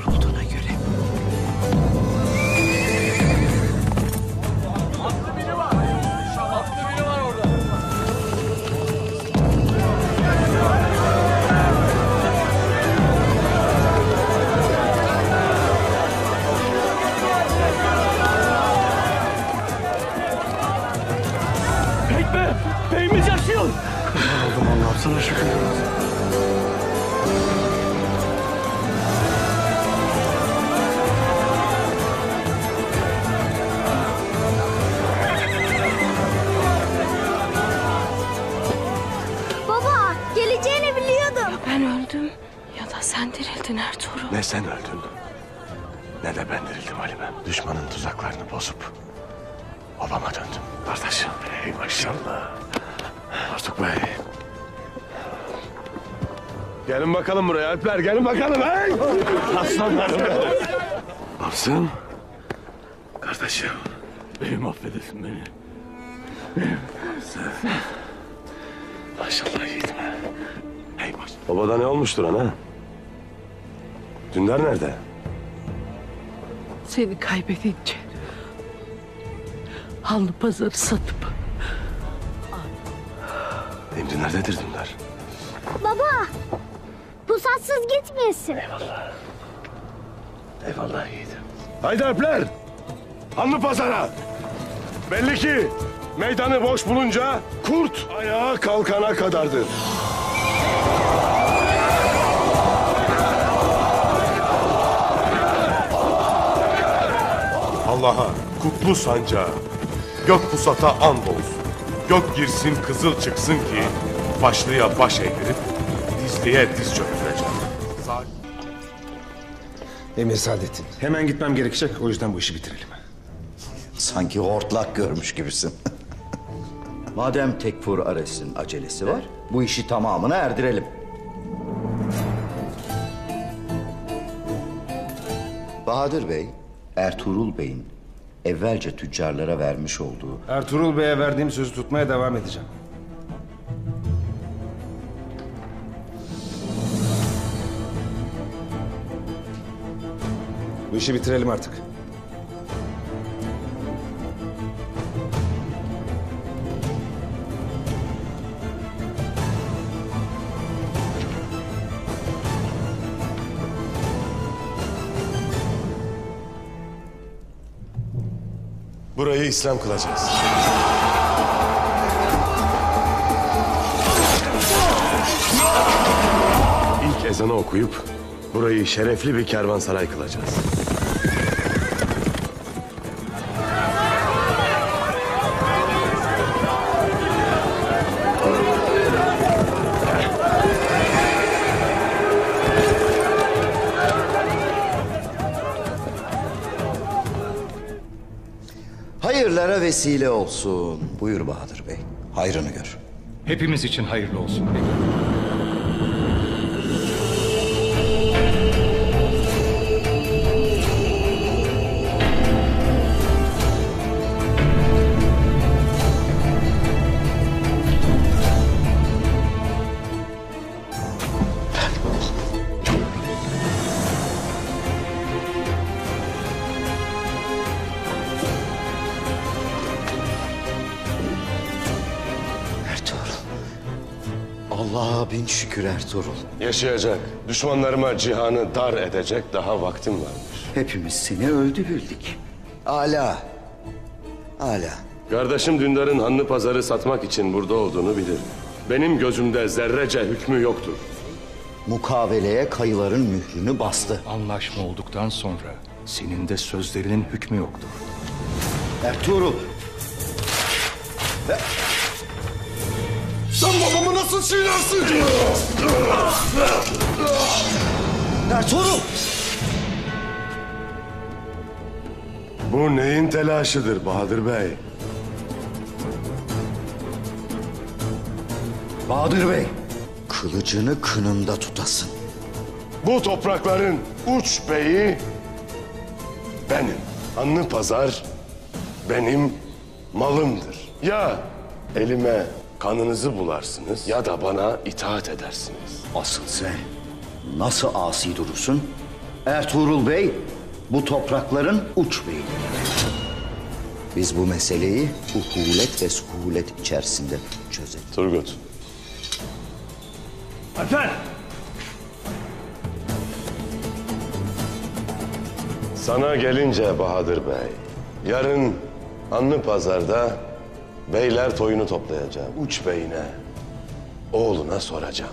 doğrulduğuna göre. Beyimiz yaşıyor. Oldum Allah'ım, sana şükür. Baba, geleceğini biliyordum. Ben öldüm ya da sen dirildin Ertuğrul. Ne sen öldün, ne de ben dirildim Halime. Düşmanın tuzaklarını bozup obama döndüm. Kardeşim, ey maşallah. Artuk Bey. Gelin bakalım buraya Alpler, gelin bakalım. Hey! Aslanlarım. Asım. Kardeşim. Beyim affedesin beni. Maşallah yiğidim. Hey maşallah. Babada ne olmuştur ana? Dündar nerede? Seni kaybedince Hanlı Pazarı satıp. Şimdi nerededir Dündar? Baba, pusatsız gitmeyesin. Eyvallah. Eyvallah yiğidim. Haydi Alpler. Hanlı Pazar'a. Belli ki meydanı boş bulunca kurt ayağa kalkana kadardır. Allah'a kutlu sancağı, gök pusata and olsun. Gök girsin kızıl çıksın ki başlıya baş eğdirip dizliye diz çöktüreceğim. Emir Saadettin. Hemen gitmem gerekecek. O yüzden bu işi bitirelim. Sanki hortlak görmüş gibisin. Madem Tekfur Ares'in acelesi var, bu işi tamamına erdirelim. Bahadır Bey, Ertuğrul Bey'in evvelce tüccarlara vermiş olduğu... Ertuğrul Bey'e verdiğim sözü tutmaya devam edeceğim. Bu işi bitirelim artık. Burayı İslam kılacağız. İlk ezanı okuyup burayı şerefli bir kervansaray kılacağız. Hayırlara vesile olsun. Buyur Bahadır Bey, hayrını gör. Hepimiz için hayırlı olsun. Allah'a bin şükür Ertuğrul. Yaşayacak, düşmanlarıma cihanı dar edecek daha vaktim varmış. Hepimiz seni öldü bildik. Âlâ. Âlâ. Kardeşim Dündar'ın Hanlı Pazarı satmak için burada olduğunu bilir. Benim gözümde zerrece hükmü yoktur. Mukaveleye kayıların mührünü bastı. Anlaşma olduktan sonra senin de sözlerinin hükmü yoktur. Ertuğrul. Sen babamı nasıl çiğnersin? Ertuğrul! Bu neyin telaşıdır Bahadır Bey? Bahadır Bey, kılıcını kınında tutasın. Bu toprakların uç beyi benim. Hanlı Pazar benim malımdır. Ya elime kanınızı bularsınız ya da bana itaat edersiniz. Asıl sen nasıl asi durursun Ertuğrul Bey bu toprakların uç beyi. Biz bu meseleyi uhulet ve suhulet içerisinde çözelim. Turgut. Sana gelince Bahadır Bey, yarın Anlı Pazar'da beyler toyunu toplayacağım. Uç beyine, oğluna soracağım.